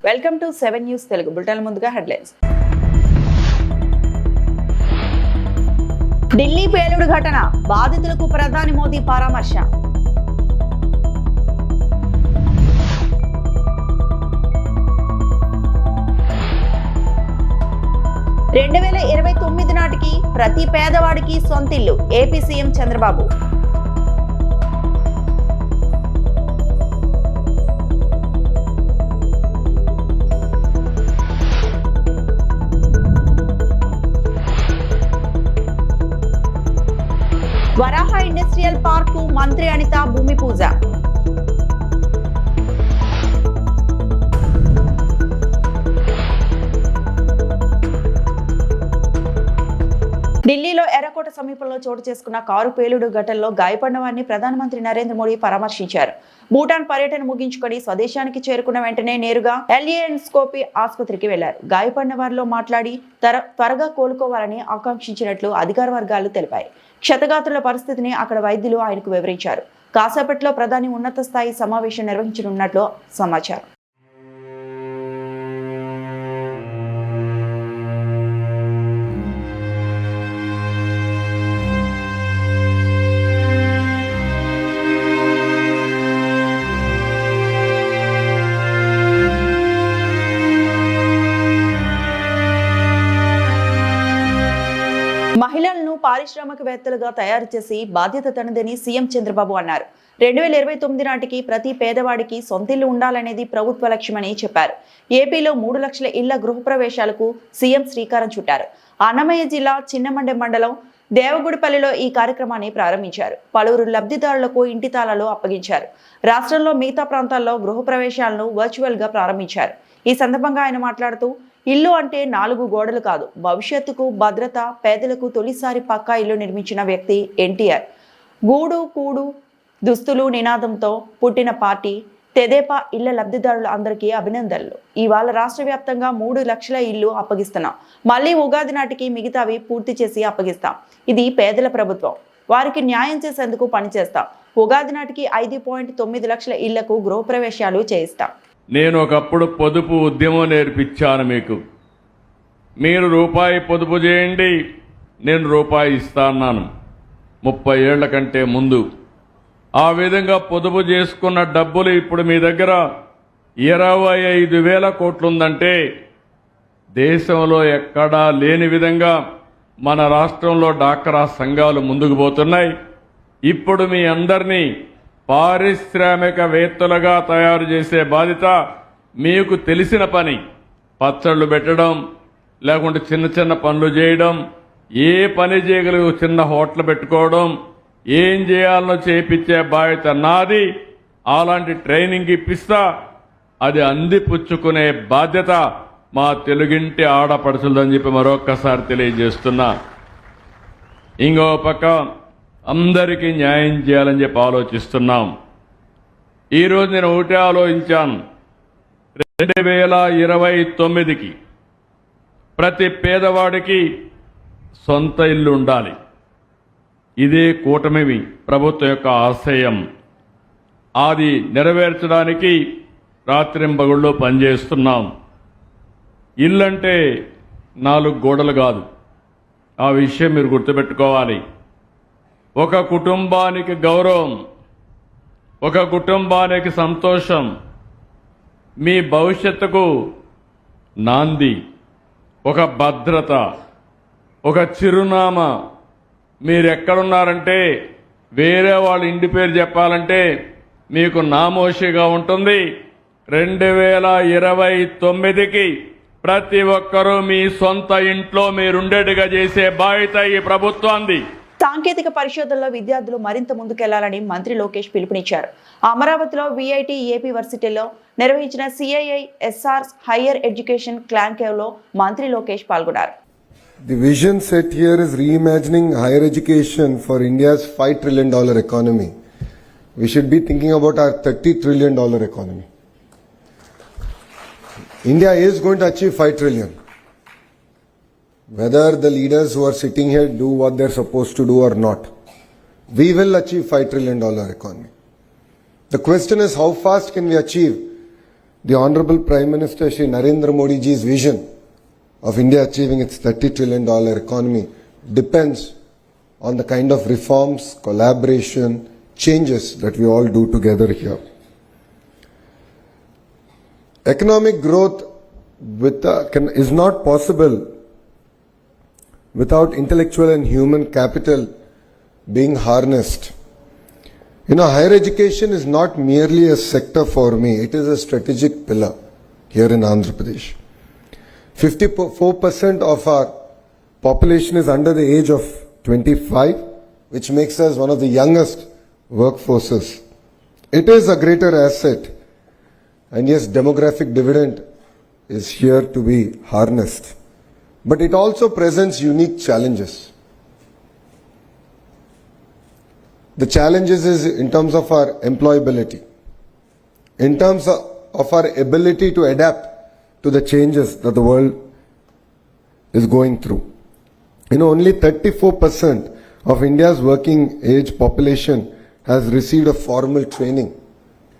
Welcome to 7 news Telugu bulletin. ముందుగా headlines. Delhi పేలుడు ఘటన, బాధితులకు ప్రధాని మోదీ పరామర్శ. రెండు 2029 నాటికి ప్రతి పేదవాడికి సొంతిల్లు, ఏపీ సీఎం చంద్రబాబు. వరాహ ఇండస్ట్రియల్ పార్క్ మంత్రి అనిత భూమి పూజ. ఢిల్లీలో ఎర్రకోట సమీపంలో చోటు చేసుకున్న కారు పేలుడు ఘటనలో గాయపడిన వారిని ప్రధానమంత్రి నరేంద్ర మోడీ పరామర్శించారు. భూటాన్ పర్యటన ముగించుకొని స్వదేశానికి చేరుకున్న వెంటనే నేరుగా ఎల్ఏఎన్స్కోపీ ఆసుపత్రికి వెళ్లారు. గాయపడిన వారిలో మాట్లాడి త్వరగా కోలుకోవాలని ఆకాంక్షించినట్లు అధికార వర్గాలు తెలిపాయి. క్షతగాత్రుల పరిస్థితిని అక్కడ వైద్యులు ఆయనకు వివరించారు. కాసేపట్లో ప్రధాని ఉన్నత స్థాయి సమావేశం నిర్వహించనున్నట్లు సమాచారం. మహిళలను పారిశ్రామికవేత్తలుగా తయారు చేసి బాధ్యత తనదని సీఎం చంద్రబాబు అన్నారు. 2029 నాటికి ప్రతి పేదవాడికి సొంతిల్లు ఉండాలనేది ప్రభుత్వ లక్ష్యమని చెప్పారు. ఏపీలో 3 లక్షల ఇళ్ల గృహప్రవేశాలకు సీఎం శ్రీకారం చుట్టారు. అన్నమయ్య జిల్లా చిన్నమండె మండలం దేవగుడిపల్లిలో ఈ కార్యక్రమాన్ని ప్రారంభించారు. పలువురు లబ్ధిదారులకు ఇంటి తాళాలు అప్పగించారు. రాష్ట్రంలో మిగతా ప్రాంతాల్లో గృహప్రవేశాలను వర్చువల్ గా ప్రారంభించారు. ఈ సందర్భంగా ఆయన మాట్లాడుతూ, ఇల్లు అంటే 4 గోడలు కాదు, భవిష్యత్తుకు భద్రత, పేదలకు తొలిసారి పక్కా ఇల్లు నిర్మించిన వ్యక్తి ఎన్టీఆర్. గూడు కూడు దుస్తులు నినాదంతో పుట్టిన పార్టీ తెదేపా. ఇళ్ల లబ్ధిదారులు అందరికీ అభినందనలు. ఇవాళ రాష్ట్ర వ్యాప్తంగా 3 లక్షల ఇల్లు అప్పగిస్తున్నాం. మళ్ళీ ఉగాది నాటికి మిగతావి పూర్తి చేసి అప్పగిస్తాం. ఇది పేదల ప్రభుత్వం, వారికి న్యాయం చేసేందుకు పనిచేస్తాం. ఉగాది నాటికి 5.9 లక్షల ఇళ్లకు గృహప్రవేశాలు చేయిస్తాం. నేను ఒకప్పుడు పొదుపు ఉద్యమం నేర్పించాను మీకు. మీరు రూపాయి పొదుపు చేయండి, నేను రూపాయి ఇస్తాన్నాను 30 ఏళ్ల కంటే ముందు. ఆ విధంగా పొదుపు చేసుకున్న డబ్బులు ఇప్పుడు మీ దగ్గర 25,000 కోట్లు ఉందంటే దేశంలో ఎక్కడా లేని విధంగా మన రాష్ట్రంలో డాక్రా సంఘాలు ముందుకు పోతున్నాయి. ఇప్పుడు మీ అందరినీ పారిశ్రామికవేత్తలుగా తయారు చేసే బాధ్యత మీకు తెలిసిన పని. పచ్చళ్ళు పెట్టడం, లేకుంటే చిన్న చిన్న పనులు చేయడం, ఏ పని చేయగలిగే చిన్న హోటల్ పెట్టుకోవడం, ఏం చేయాలనో చేపించే బాధ్యత నాది. అలాంటి ట్రైనింగ్ ఇప్పిస్తా, అది అందిపుచ్చుకునే బాధ్యత మా తెలుగింటి ఆడపడుచులని చెప్పి మరొక్కసారి తెలియజేస్తున్నా. ఇంకో పక్క అందరికీ న్యాయం చేయాలని చెప్పి ఆలోచిస్తున్నాం. ఈరోజు నేను ఒకటే ఆలోచించాను, 2029కి ప్రతి పేదవాడికి సొంత ఇల్లు ఉండాలి. ఇదే కూటమి ప్రభుత్వం యొక్క ఆశయం. అది నెరవేర్చడానికి రాత్రింబగుళ్ళు పనిచేస్తున్నాం. ఇల్లంటే 4 గోడలు కాదు, ఆ విషయం మీరు గుర్తుపెట్టుకోవాలి. ఒక కుటుంబానికి గౌరవం, ఒక కుటుంబానికి సంతోషం, మీ భవిష్యత్తుకు నాంది, ఒక భద్రత, ఒక చిరునామా. మీరెక్కడున్నారంటే వేరే వాళ్ళ ఇంటి పేరు చెప్పాలంటే మీకు నామోషిగా ఉంటుంది. 2029కి ప్రతి ఒక్కరూ మీ సొంత ఇంట్లో మీరుండేట్టుగా చేసే బాధ్యత ఈ ప్రభుత్వాన్ని. సాంకేతిక పరిశోధనలో విద్యార్థులు మరింత ముందుకెళ్లాలని మంత్రి లోకేష్ పిలుపునిచ్చారు. అమరావతిలో విఐటి ఏపీ వర్సిటీలో నిర్వహించిన CII-SR హైయర్ ఎడ్యుకేషన్ క్లాంకేవ్ లో మంత్రి లోకేష్ పాల్గొన్నారు. The vision set here is reimagining higher education for India's $5 trillion economy. We should be thinking about our $30 trillion economy. India is going to achieve 5 trillion. Whether the leaders who are sitting here do what they're supposed to do or not, we will achieve $5 trillion economy. The question is, how fast can we achieve the Honorable Prime Minister Shri Narendra Modi ji's vision of India achieving its $30 trillion economy depends on the kind of reforms, collaboration, changes that we all do together here. Economic growth is not possible without intellectual and human capital being harnessed. Higher education is not merely a sector for me, it is a strategic pillar here in Andhra Pradesh. 54% of our population is under the age of 25, which makes us one of the youngest workforces. It is a greater asset, and yes, demographic dividend is here to be harnessed. But it also presents unique challenges. The challenges is in terms of our employability, in terms of our ability to adapt to the changes that the world is going through. Only 34% of India's working age population has received a formal training.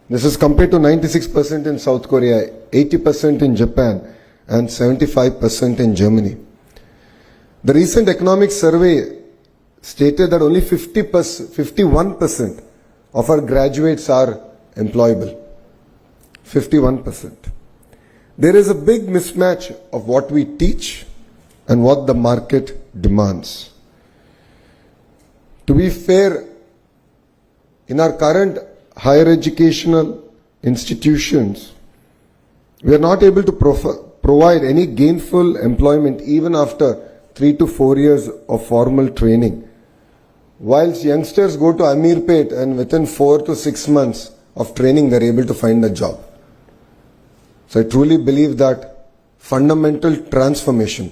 This is compared to 96% in South Korea, 80% in Japan, and 75% in Germany. The recent economic survey stated that only 51% of our graduates are employable. 51%. There is a big mismatch of what we teach and what the market demands. To be fair, in our current higher educational institutions, we are not able to provide any gainful employment even after 3 to 4 years of formal training. Whilst youngsters go to Ameerpet and within 4 to 6 months of training they are able to find a job. So I truly believe that fundamental transformation,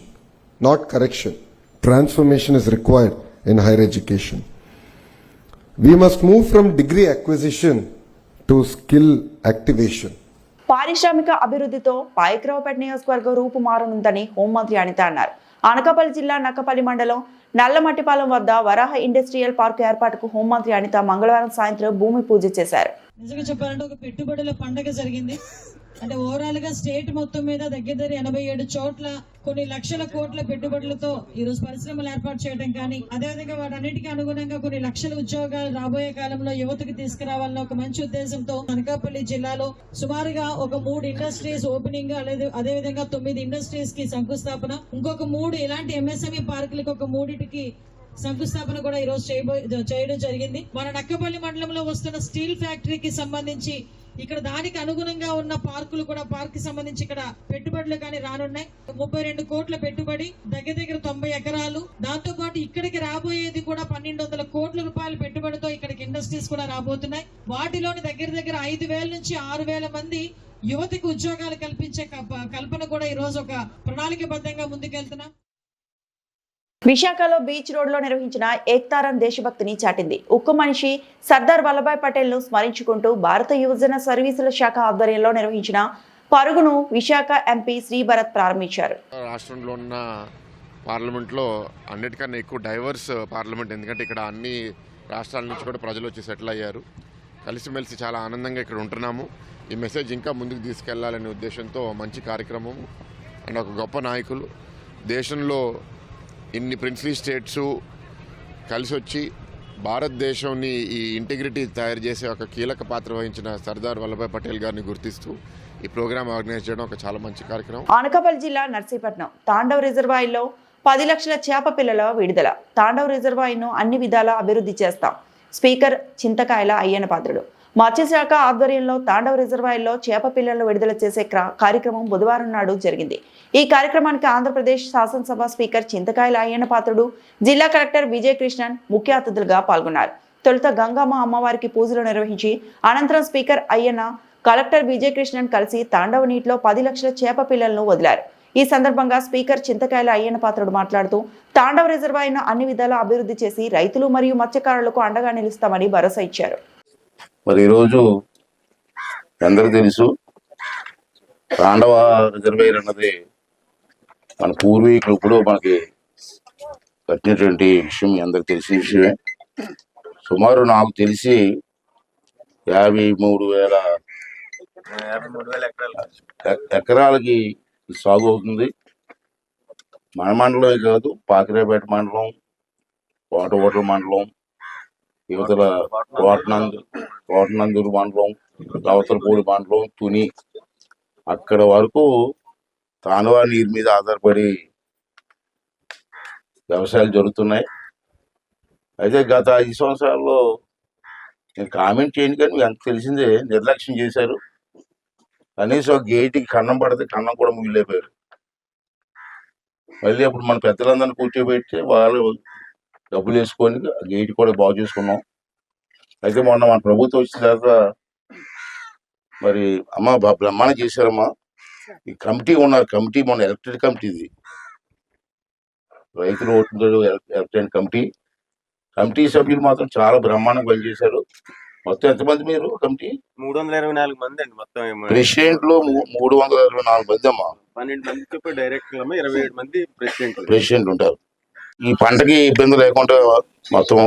not correction, transformation is required in higher education. We must move from degree acquisition to skill activation. పారిశ్రామిక అభివృద్ధితో పాయకరావుపేట నియోజకవర్గం రూపుమారనుందని హోంమంత్రి అనిత అన్నారు. అనకాపల్లి జిల్లా నక్కపల్లి మండలం నల్లమట్టిపాలెం వద్ద వరాహ industrial park ఏర్పాటుకు హోంమంత్రి అనిత మంగళవారం సాయంత్రం భూమి పూజ చేశారు. నిజంగా చెప్పాలంటే ఒక పెట్టుబడుల పండగ జరిగింది. అంటే ఓవరాల్ గా స్టేట్ మొత్తం మీద దగ్గర 87 చోట్ల కొన్ని లక్షల కోట్ల పెట్టుబడులతో ఈ రోజు పరిశ్రమలు ఏర్పాటు చేయడం కానీ, అదేవిధంగా వాటన్నిటికీ అనుగుణంగా కొన్ని లక్షల ఉద్యోగాలు రాబోయే కాలంలో యువతకు తీసుకురావాలన్న ఒక మంచి ఉద్దేశంతో అనకాపల్లి జిల్లాలో సుమారుగా ఒక 3 ఇండస్ట్రీస్ ఓపెనింగ్, అదేవిధంగా 9 ఇండస్ట్రీస్ కి శంకుస్థాపన, ఇంకొక 3 ఇలాంటి ఎంఎస్ఎంఈ పార్కులకు ఒక 3టికి శంకుస్థాపన కూడా ఈ రోజు చేయడం జరిగింది. మన నక్కపల్లి మండలంలో వస్తున్న స్టీల్ ఫ్యాక్టరీకి సంబంధించి ఇక్కడ దానికి అనుగుణంగా ఉన్న పార్కులు కూడా పార్క్ సంబంధించి ఇక్కడ పెట్టుబడులు కానీ రానున్నాయి. 32 కోట్ల పెట్టుబడి, దగ్గర 90 ఎకరాలు. దాంతో పాటు ఇక్కడికి రాబోయేది కూడా 1200 కోట్ల రూపాయల పెట్టుబడితో ఇక్కడికి ఇండస్ట్రీస్ కూడా రాబోతున్నాయి. వాటిలోని దగ్గర 5,000 నుంచి 6,000 మంది యువతకు ఉద్యోగాలు కల్పించే కల్పన కూడా ఈ రోజు ఒక ప్రణాళికబద్ధంగా ముందుకెళ్తున్నాం. విశాఖలో బీచ్ రోడ్లో నిర్వహించిన ఏక్తారన్ దేశభక్తిని చాటింది. ఉక్కు మనిషి సర్దార్ వల్లభాయ్ పటేల్ ను స్మరించుకుంటూ భారత యువజన సర్వీసుల శాఖ ఆధ్వర్యంలో నిర్వహించిన పరుగును విశాఖ ఎంపీ శ్రీభరత్ ప్రారంభించారు. రాష్ట్రంలో ఉన్న పార్లమెంట్లో అన్నిటికన్నా ఎక్కువ డైవర్స్ పార్లమెంట్, ఎందుకంటే ఇక్కడ అన్ని రాష్ట్రాల నుంచి కూడా ప్రజలు వచ్చి సెటిల్ అయ్యారు. కలిసిమెలిసి చాలా ఆనందంగా ఇక్కడ ఉంటున్నాము. ఈ మెసేజ్ ఇంకా ముందుకు తీసుకెళ్లాలనే ఉద్దేశంతో మంచి కార్యక్రమం అండ్ ఒక గొప్ప నాయకులు, దేశంలో ఇన్ని ప్రిన్స్లీ స్టేట్స్ కలిసి వచ్చి భారతదేశంని ఈ ఇంటిగ్రిటీ తయారు చేసే ఒక కీలక పాత్ర వహించిన సర్దార్ వల్లభాయ్ పటేల్ గారిని గుర్తిస్తూ ఈ ప్రోగ్రామ్ ఆర్గనైజ్ చేయడం ఒక చాలా మంచి కార్యక్రమం. అనకాపల్లి జిల్లా నర్సీపట్నం తాండవ్ రిజర్వాయర్లో 10 లక్షల చేప పిల్లల విడుదల. తాండవ్ రిజర్వాయర్ను అన్ని విధాలా అభివృద్ధి చేస్తాం. స్పీకర్ చింతకాయల అయ్యన్న పాత్రుడు. మత్స్యశాఖ ఆధ్వర్యంలో తాండవ్ రిజర్వాయర్లో చేప పిల్లలను విడుదల చేసే కార్యక్రమం బుధవారం నాడు జరిగింది. ఈ కార్యక్రమానికి ఆంధ్రప్రదేశ్ శాసనసభ స్పీకర్ చింతకాయల అయ్యన్న పాత్రుడు, జిల్లా కలెక్టర్ విజయ్ కృష్ణన్ ముఖ్య అతిథులుగా పాల్గొన్నారు. తొలుత గంగమ్మ అమ్మవారికి పూజలు నిర్వహించి అనంతరం స్పీకర్ అయ్యన్న, కలెక్టర్ విజయ్ కృష్ణన్ కలిసి తాండవ నీటిలో 10 లక్షల చేప పిల్లలను వదిలారు. ఈ సందర్భంగా స్పీకర్ చింతకాయల అయ్యన్న పాత్రుడు మాట్లాడుతూ తాండవ రిజర్వాయర్ను అన్ని విధాలా అభివృద్ధి చేసి రైతులు మరియు మత్స్యకారులకు అండగా నిలుస్తామని భరోసా ఇచ్చారు. మరి ఈరోజు అందరికీ తెలుసు, తాండవ రిజర్వాయర్ అన్నది మన పూర్వీకులు ఇప్పుడు మనకి కట్టినటువంటి విషయం మీ అందరికి తెలిసిన విషయమే. సుమారు నాకు తెలిసి 53,000 ఎకరాలకి సాగు అవుతుంది. మన మండలమే కాదు, పాకిరేపేట మండలం, కోటగొట్ల మండలం, యువతల కోటనందూరు మండలం, రవతలపూడి మండలం, తుని అక్కడ వరకు తానువా నీరు మీద ఆధారపడి వ్యవసాయాలు జరుగుతున్నాయి. అయితే గత 5 సంవత్సరాల్లో నేను కామెంట్ చేయను, కానీ మీకు అంత తెలిసిందే, నిర్లక్ష్యం చేశారు. కనీసం గేటుకి కన్నం పడితే కన్నం కూడా మిగిలిపోయారు. మళ్ళీ అప్పుడు మన పెద్దలందరినీ కూర్చోబెట్టి వాళ్ళు డబ్బులు వేసుకొని గేట్ కూడా బాగు చేసుకున్నాం. అయితే మొన్న మన ప్రభుత్వం వచ్చిన తర్వాత మరి అమ్మ బ్రహ్మాండం చేశారమ్మా. ఈ కమిటీ ఉన్నారు, కమిటీ మొన్న ఎలక్టెడ్ కమిటీది, రైతులు ఓట్లు ఎలక్టెడ్ కమిటీ సభ్యులు మాత్రం చాలా బ్రహ్మాండంగా పనిచేశారు. మొత్తం ఎంతమంది మీరు కమిటీ? 324 మంది అండి మొత్తం. ప్రెసిడెంట్ లో 324 మంది అమ్మా. 12 మంది చెప్పి డైరెక్టర్ 27 మంది ప్రెసిడెంట్ ఉంటారు. ఈ పంటకి ఇబ్బంది లేకుండా మొత్తం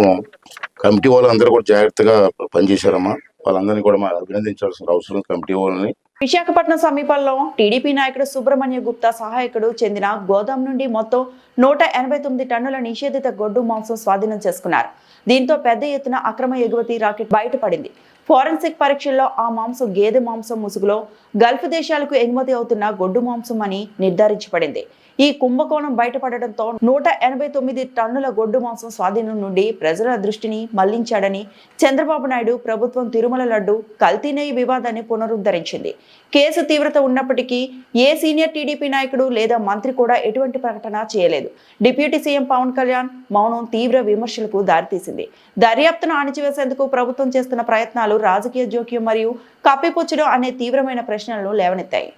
కమిటీ వాళ్ళందరూ కూడా జాగ్రత్తగా పనిచేశారమ్మా. వాళ్ళందరినీ కూడా మనం అభినందించాల్సిన అవసరం కమిటీ వాళ్ళని. విశాఖపట్నం సమీపంలో టీడీపీ నాయకుడు సుబ్రహ్మణ్య గుప్తా సహాయకుడు చెందిన గోదాం నుండి మొత్తం 189 టన్నుల నిషేధిత గొడ్డు మాంసం స్వాధీనం చేసుకున్నారు. దీంతో పెద్ద ఎత్తున అక్రమ ఎగుమతి రాకెట్ బయటపడింది. ఫోరెన్సిక్ పరీక్షల్లో ఆ మాంసం గేదె మాంసం ముసుగులో గల్ఫ్ దేశాలకు ఎగుమతి అవుతున్న గొడ్డు మాంసం అని నిర్ధారించబడింది. ఈ కుంభకోణం బయటపడడంతో 189 టన్నుల గొడ్డు మాంసం స్వాధీనం నుండి ప్రజల దృష్టిని మళ్లించాడని చంద్రబాబు నాయుడు ప్రభుత్వం తిరుమల లడ్డు కల్తీ నెయ్యి వివాదాన్ని పునరుద్ధరించింది. కేసు తీవ్రత ఉన్నప్పటికీ ఏ సీనియర్ టీడీపీ నాయకుడు లేదా మంత్రి కూడా ఎటువంటి ప్రకటన చేయలేదు. డిప్యూటీ సీఎం పవన్ కళ్యాణ్ మౌనం తీవ్ర విమర్శలకు దారితీసింది. దర్యాప్తును అణిచివేసేందుకు ప్రభుత్వం చేస్తున్న ప్రయత్నాలు రాజకీయ జోక్యం మరియు కప్పిపుచ్చడం అనే తీవ్రమైన ప్రశ్నలను లేవనెత్తాయి.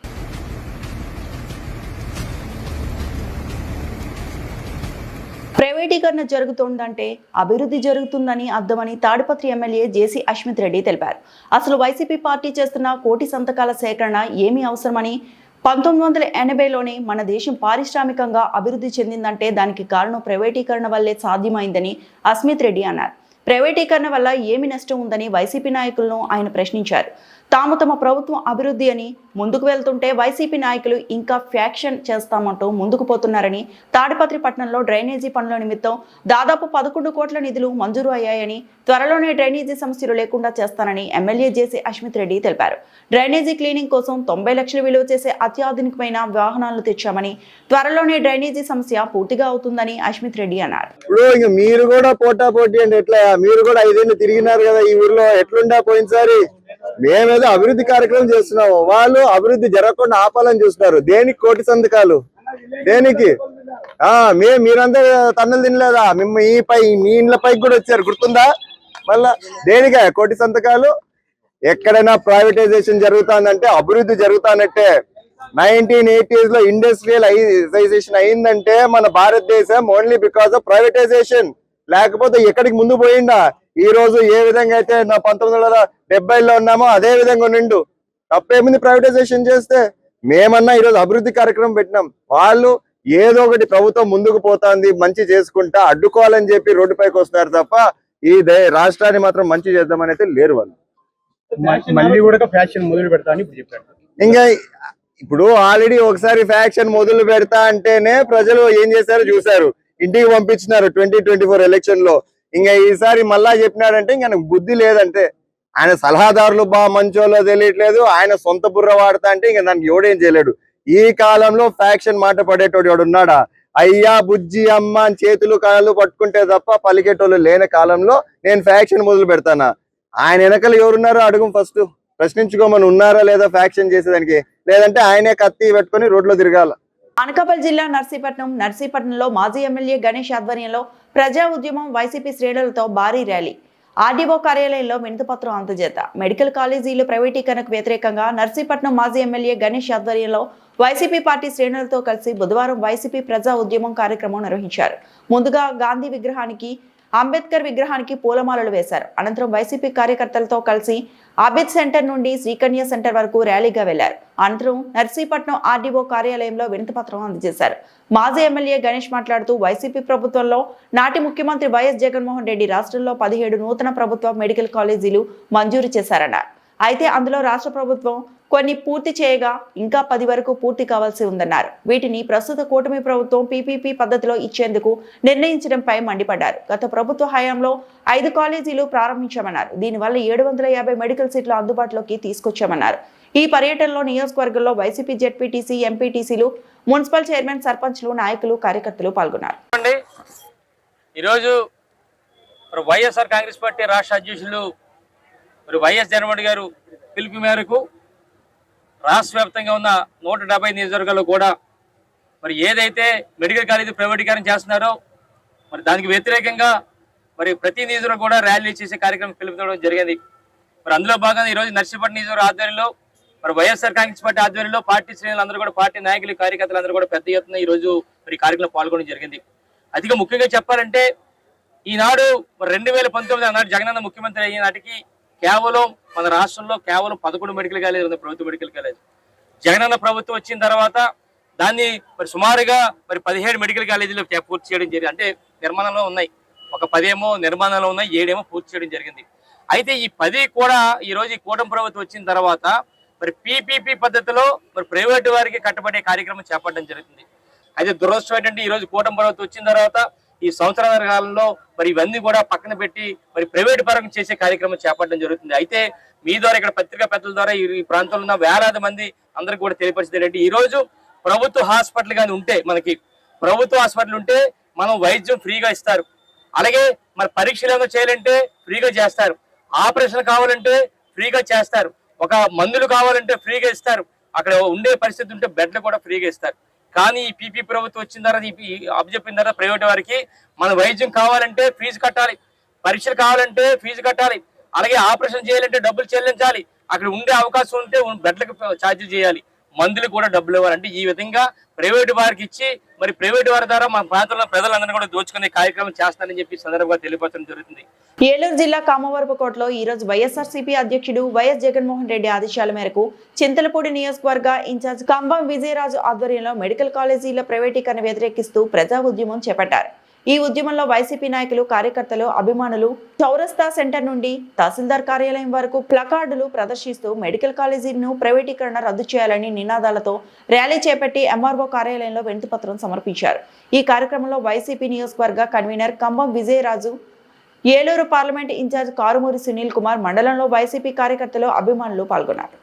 ప్రైవేటీకరణ జరుగుతోందంటే అభివృద్ధి జరుగుతుందని అర్థమని తాడిపత్రి ఎమ్మెల్యే జేసీ అశ్మిత్ రెడ్డి తెలిపారు. అసలు వైసీపీ పార్టీ చేస్తున్న కోటి సంతకాల సేకరణ ఏమీ అవసరమని, 1980లోనే మన దేశం పారిశ్రామికంగా అభివృద్ధి చెందిందంటే దానికి కారణం ప్రైవేటీకరణ వల్లే సాధ్యమైందని అస్మిత్ రెడ్డి అన్నారు. ప్రైవేటీకరణ వల్ల ఏమి నష్టం ఉందని వైసీపీ నాయకులను ఆయన ప్రశ్నించారు. తమ ప్రభుత్వం అభివృద్ధి అని ముందుకు వెళ్తుంటే వైసీపీ నాయకులు ఇంకా ఫ్యాక్షన్ చేస్తామంటూ ముందుకు పోతున్నారని, తాడిపత్రి పట్టణంలో డ్రైనేజీ పనుల నిమిత్తం దాదాపు 11 కోట్ల నిధులు మంజూరు అయ్యాయని, త్వరలోనే డ్రైనేజీ సమస్యలు లేకుండా చేస్తానని ఎమ్మెల్యే జేసీ అశ్మిత్ రెడ్డి తెలిపారు. డ్రైనేజీ క్లీనింగ్ కోసం 90 లక్షలు విలువ చేసే అత్యాధునికమైన వాహనాలను తెచ్చామని, త్వరలోనే డ్రైనేజీ సమస్య పూర్తిగా అవుతుందని అశ్మిత్ రెడ్డి అన్నారు. ఇప్పుడు మీరు కూడా పోటా పోటీ అంటే ఎట్లా? మీరు కూడా 5 ఏళ్ళు తిరిగినారు కదా ఈ ఊర్లో, ఎట్లుండా పోయినసారి? మేమేదో అభివృద్ధి కార్యక్రమం చేస్తున్నాము, వాళ్ళు అభివృద్ధి జరగకుండా ఆపాలని చూస్తున్నారు. దేనికి కోటి సంతకాలు? దేనికి? మీరంతా తన్నులు తినలేదా? మీ ఇండ్ల పైకి కూడా వచ్చారు, గుర్తుందా? మళ్ళా దేనికా కోటి సంతకాలు? ఎక్కడైనా ప్రైవేటైజేషన్ జరుగుతుందంటే అభివృద్ధి జరుగుతానట్టే. 1980s లో ఇండస్ట్రియలైజేషన్ అయిందంటే మన భారతదేశం ఓన్లీ బికాస్ ఆఫ్ ప్రైవేటైజేషన్. లేకపోతే ఎక్కడికి ముందు పోయిందా? ఈ రోజు ఏ విధంగా అయితే 1970లో ఉన్నామో అదే విధంగా నిండు. తప్పేముంది ప్రైవేటైజేషన్ చేస్తే? మేమన్నా ఈరోజు అభివృద్ధి కార్యక్రమం పెట్టినాం. వాళ్ళు ఏదో ఒకటి ప్రభుత్వం ముందుకు పోతాంది మంచి చేసుకుంటా అడ్డుకోవాలని చెప్పి రోడ్డు పైకి వస్తున్నారు తప్ప ఈ రాష్ట్రాన్ని మాత్రం మంచి చేద్దామని అయితే లేరు. వాళ్ళు మళ్ళీ కూడా ఫ్యాక్షన్ మొదలు పెడతా అని ఇప్పుడు చెప్పారు. ఇంకా ఇప్పుడు ఆల్రెడీ ఒకసారి ఫ్యాక్షన్ మొదలు పెడతా అంటేనే ప్రజలు ఏం చేశారో చూశారు, ఇంటికి పంపించినారు 2024 ఎలక్షన్ లో. ఇంకా ఈసారి మళ్ళా చెప్పినాడంటే ఇంకా బుద్ధి లేదంటే, ఆయన సలహాదారులు మంచోలో తెలియట్లేదు, ఆయన సొంత బుర్ర వాడతా అంటే ఇంకా దానికి ఎవడేం చేయలేడు. ఈ కాలంలో ఫ్యాక్షన్ మాట పడేటోడు ఎవడున్నాడా? అయ్యా బుజ్జి అమ్మ అని చేతులు కాళ్ళు పట్టుకుంటే తప్ప పలికేటోళ్ళు లేని కాలంలో నేను ఫ్యాక్షన్ మొదలు పెడతానా? ఆయన వెనకలు ఎవరున్నారో అడుగు ఫస్ట్, ప్రశ్నించుకోమని. ఉన్నారా లేదా ఫ్యాక్షన్ చేసేదానికి? లేదంటే ఆయనే కత్తి పెట్టుకుని రోడ్లో తిరగాల. అనకాపల్లి జిల్లా నర్సీపట్నంలో మాజీ ఎమ్మెల్యే గణేష్ ఆధ్వర్యంలో ప్రజా ఉద్యమం వైసీపీ శ్రేణులతో భారీ ర్యాలీ. ఆర్డీఓ కార్యాలయంలో వినతిపత్రం అందజేత. మెడికల్ కాలేజీలు ప్రైవేటీకరణకు వ్యతిరేకంగా నర్సీపట్నం మాజీ ఎమ్మెల్యే గణేష్ ఆధ్వర్యంలో వైసీపీ పార్టీ శ్రేణులతో కలిసి బుధవారం వైసీపీ ప్రజా ఉద్యమం కార్యక్రమం నిర్వహించారు. ముందుగా గాంధీ విగ్రహానికి, అంబేద్కర్ విగ్రహానికి పూలమాలలు వేశారు. అనంతరం వైసీపీ కార్యకర్తలతో కలిసి అబిద్ సెంటర్ నుండి శ్రీకన్య సెంటర్ వరకు ర్యాలీగా వెళ్లారు. అనంతరం నర్సీపట్నం ఆర్డీఓ కార్యాలయంలో వినతిపత్రం అందజేశారు. మాజీ ఎమ్మెల్యే గణేష్ మాట్లాడుతూ వైసీపీ ప్రభుత్వంలో నాటి ముఖ్యమంత్రి వైఎస్ జగన్మోహన్ రెడ్డి రాష్ట్రంలో 17 నూతన ప్రభుత్వ మెడికల్ కాలేజీలు మంజూరు చేశారన్నారు. అయితే అందులో రాష్ట్ర ప్రభుత్వం కొన్ని పూర్తి చేయగా ఇంకా 10 వరకు పూర్తి కావాల్సి ఉందన్నారు. వీటిని ప్రస్తుత కూటమి ప్రభుత్వం పీపీపీ పద్ధతిలో ఇచ్చేందుకు నిర్ణయించడంపై మండిపడ్డారు. గత ప్రభుత్వ హయాంలో 5 కాలేజీలు ప్రారంభించామన్నారు. దీనివల్ల 750 మెడికల్ సీట్లు అందుబాటులోకి తీసుకొచ్చామన్నారు. ఈ పర్యటనలో నియోజకవర్గంలో వైసీపీ జెడ్పీటీసీ, ఎంపీటీసీలు, మున్సిపల్ చైర్మన్, సర్పంచ్లు, నాయకులు, కార్యకర్తలు పాల్గొన్నారు. ఈరోజు వైఎస్ఆర్ కాంగ్రెస్ పార్టీ రాష్ట్ర అధ్యక్షులు వైఎస్ జగన్మోహన్ గారు పిలుపు మేరకు రాష్ట్ర వ్యాప్తంగా ఉన్న 170 నియోజకవర్గాల్లో కూడా మరి ఏదైతే మెడికల్ కాలేజీ ప్రైవేటీకరణ చేస్తున్నారో మరి దానికి వ్యతిరేకంగా మరి ప్రతి నియోజకవర్గం కూడా ర్యాలీ చేసే కార్యక్రమం పిలుపుకోవడం జరిగింది. మరి అందులో భాగంగా ఈరోజు నర్సీపట్నం నియోజకవర్గ ఆధ్వర్యంలో మరి వైఎస్ఆర్ కాంగ్రెస్ పార్టీ ఆధ్వర్యంలో పార్టీ శ్రేణులు అందరూ కూడా, పార్టీ నాయకులు, కార్యకర్తలు అందరూ కూడా పెద్ద ఎత్తున ఈరోజు మరి కార్యక్రమంలో పాల్గొనడం జరిగింది. అధిక ముఖ్యంగా చెప్పాలంటే ఈనాడు 2019 ఆనాడు జగనన్న ముఖ్యమంత్రి అయిన నాటికి కేవలం మన రాష్ట్రంలో కేవలం 11 మెడికల్ కాలేజీలు ఉంది, ప్రభుత్వ మెడికల్ కాలేజ్. జగనన్న ప్రభుత్వం వచ్చిన తర్వాత దాన్ని మరి సుమారుగా మరి 17 మెడికల్ కాలేజీలు పూర్తి చేయడం జరిగింది. అంటే నిర్మాణంలో ఉన్నాయి, ఒక 10 ఏమో నిర్మాణంలో ఉన్నాయి, 7 ఏమో పూర్తి చేయడం జరిగింది. అయితే ఈ 10 కూడా ఈ రోజు ఈ కూటమి ప్రభుత్వం వచ్చిన తర్వాత మరి పీపీపీ పద్ధతిలో మరి ప్రైవేటు వారికి కట్టబడే కార్యక్రమం చేపట్టడం జరుగుతుంది. అయితే దురదృష్టం ఏంటంటే ఈ రోజు కూటమి ప్రభుత్వం వచ్చిన తర్వాత ఈ సంవత్సరాల కాలంలో మరి ఇవన్నీ కూడా పక్కన పెట్టి మరి ప్రైవేట్ పరంగా చేసే కార్యక్రమం చేపట్టడం జరుగుతుంది. అయితే మీ ద్వారా ఇక్కడ పత్రికా పెద్దల ద్వారా ఈ ప్రాంతంలో ఉన్న వేలాది మంది అందరికి కూడా తెలియపరిచేది ఏంటంటే ఈ రోజు ప్రభుత్వ హాస్పిటల్ కానీ ఉంటే, మనకి ప్రభుత్వ హాస్పిటల్ ఉంటే మనం వైద్యం ఫ్రీగా ఇస్తారు. అలాగే మరి పరీక్షలు ఏమైనా చేయాలంటే ఫ్రీగా చేస్తారు, ఆపరేషన్ కావాలంటే ఫ్రీగా చేస్తారు, ఒక మందులు కావాలంటే ఫ్రీగా ఇస్తారు, అక్కడ ఉండే పరిస్థితి ఉంటే బెడ్లు కూడా ఫ్రీగా ఇస్తారు. కానీ ఈ పీపీ ప్రభుత్వం వచ్చిన తర్వాత అప్పచెప్పిన తర్వాత ప్రైవేట్ వారికి మన వైద్యం కావాలంటే ఫీజు కట్టాలి, పరీక్షలు కావాలంటే ఫీజు కట్టాలి, అలాగే ఆపరేషన్ చేయాలంటే డబ్బులు చెల్లించాలి, అక్కడ ఉండే అవకాశం ఉంటే బెడ్లకు ఛార్జీలు చేయాలి, మందులు కూడా డబ్బులు ఇవ్వాలంటే ఈ విధంగా ప్రైవేటు వారికి ఇచ్చి మరి ప్రైవేటు వారి ద్వారా మన ప్రాంతంలో ప్రజలందరినీ కూడా దోచుకునే కార్యక్రమం చేస్తానని చెప్పి సందర్భంగా తెలియపరచడం జరుగుతుంది. ఏలూరు జిల్లా కామవరపుకోటలో ఈ రోజు వైఎస్ఆర్సీపీ అధ్యక్షుడు వైఎస్ జగన్మోహన్ రెడ్డి ఆదేశాల మేరకు చింతలపూడి నియోజకవర్గ ఇన్ఛార్జ్ కంబం విజయరాజు ఆధ్వర్యంలో మెడికల్ కాలేజీల ప్రైవేటీకరణ వ్యతిరేకిస్తూ ప్రజా ఉద్యమం చేపట్టారు. ఈ ఉద్యమంలో వైసీపీ నాయకులు, కార్యకర్తలు, అభిమానులు చౌరస్తా సెంటర్ నుండి తహసీల్దార్ కార్యాలయం వరకు ప్లకార్డులు ప్రదర్శిస్తూ మెడికల్ కాలేజీలను ప్రైవేటీకరణ రద్దు చేయాలని నినాదాలతో ర్యాలీ చేపట్టి ఎంఆర్ఓ కార్యాలయంలో వినతిపత్రం సమర్పించారు. ఈ కార్యక్రమంలో వైసీపీ నియోజకవర్గ కన్వీనర్ కంబం విజయరాజు, ఏలూరు పార్లమెంట్ ఇన్ఛార్జ్ కారుమూరి సునీల్ కుమార్, మండలంలో వైసీపీ కార్యకర్తలు, అభిమానులు పాల్గొన్నారు.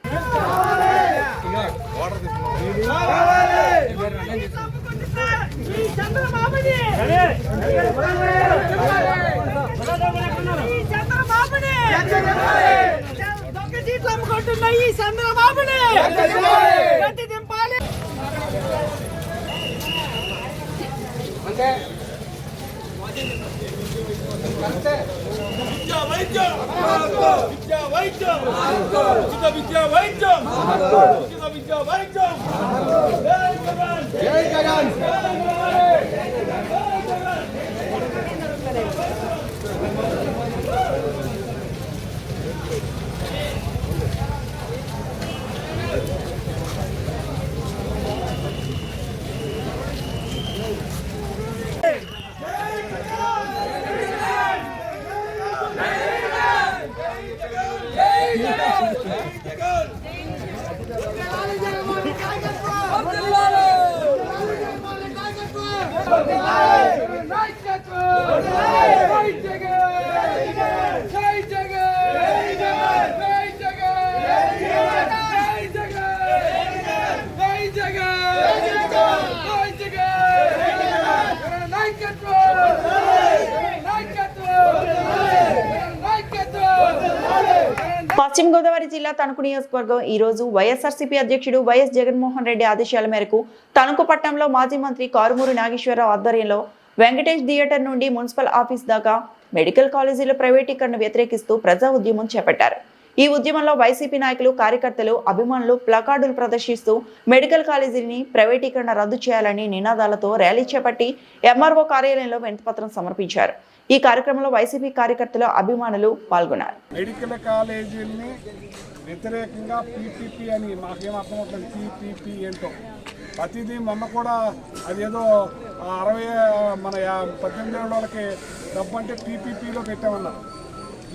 పశ్చిమ గోదావరి జిల్లా తణుకు నియోజకవర్గం ఈ రోజు వైఎస్ఆర్సీపీ అధ్యక్షుడు వైఎస్ జగన్మోహన్ రెడ్డి ఆదేశాల మేరకు తణుకు పట్టణంలో మాజీ మంత్రి కారుమూరి నాగేశ్వరరావు ఆధ్వర్యంలో వెంకటేష్ థియేటర్ నుండి మున్సిపల్ ఆఫీస్ దాకా మెడికల్ కాలేజీల ప్రైవేటీకరణ వ్యతిరేకిస్తూ ప్రజా ఉద్యమం చేపట్టారు. ఈ ఉద్యమంలో వైసీపీ నాయకులు, కార్యకర్తలు, అభిమానులు ప్లకార్డులు ప్రదర్శిస్తూ మెడికల్ కాలేజీని ప్రైవేటీకరణ రద్దు చేయాలని నినాదాలతో ర్యాలీ చేపట్టి ఎంఆర్ఓ కార్యాలయంలో వినతిపత్రం సమర్పించారు. ఈ కార్యక్రమంలో వైసీపీ కార్యకర్తలు, అభిమానులు పాల్గొన్నారు. మెడికల్ కాలేజీల్ని వ్యతిరేకంగా పీపీపీ అని మాకేం అర్థమవుతుంది, పీపీపీ ఏంటో ప్రతిదీ. మొన్న కూడా అదేదో 18 వాళ్ళకి డబ్బు అంటే పీపీపీలో పెట్టామన్నారు.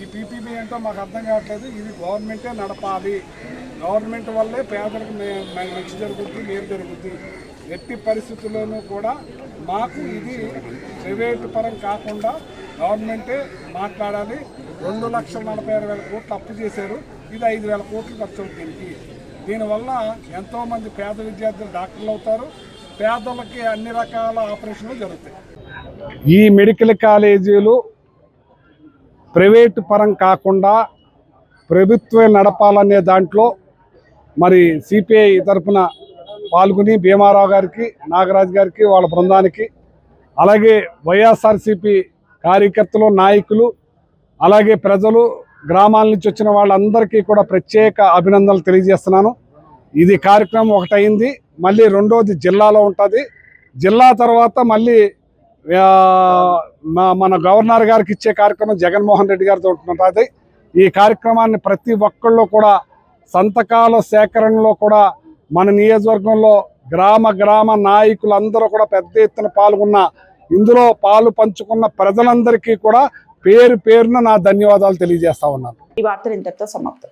ఈ పీపీపీ ఏంటో మాకు అర్థం కావట్లేదు. ఇది గవర్నమెంటే నడపాలి, గవర్నమెంట్ వల్లే పేదలకు మంచి జరుగుతుంది, మేలు జరుగుతుంది. ఎట్టి పరిస్థితుల్లోనూ కూడా మాకు ఇది ప్రైవేటు పరం కాకుండా గవర్నమెంటే మాట్లాడాలి. 2,46,000 కోట్లు అప్పు చేశారు, ఇది 5,000 కోట్లు ఖర్చు అవుతుంది. దీనివల్ల ఎంతోమంది పేద విద్యార్థులు డాక్టర్లు అవుతారు, పేదలకి అన్ని రకాల ఆపరేషన్లు జరుగుతాయి. ఈ మెడికల్ కాలేజీలు ప్రైవేటు పరం కాకుండా ప్రభుత్వమే నడపాలనే దాంట్లో మరి సిపిఐ తరఫున పాల్గొని భీమారావు గారికి, నాగరాజు గారికి, వాళ్ళ బృందానికి, అలాగే వైఎస్ఆర్సిపి కార్యకర్తలు, నాయకులు, అలాగే ప్రజలు, గ్రామాల నుంచి వచ్చిన వాళ్ళందరికీ కూడా ప్రత్యేక అభినందనలు తెలియజేస్తున్నాను. ఇది కార్యక్రమం ఒకటైంది, మళ్ళీ రెండోది జిల్లాలో ఉంటుంది. జిల్లా తర్వాత మళ్ళీ మన గవర్నర్ గారికి ఇచ్చే కార్యక్రమం జగన్మోహన్ రెడ్డి గారితో ఉంటుంది. ఈ కార్యక్రమాన్ని ప్రతి ఒక్కళ్ళు కూడా సంతకాల సేకరణలో కూడా మన నియోజకవర్గంలో గ్రామ నాయకులందరూ కూడా పెద్ద ఎత్తున పాల్గొన్న, ఇందులో పాలు పంచుకున్న ప్రజలందరికీ కూడా పేరు పేరున నా ధన్యవాదాలు తెలియజేస్తా ఉన్నాను. ఈ వార్తలు ఇంతటితో సమాప్తం.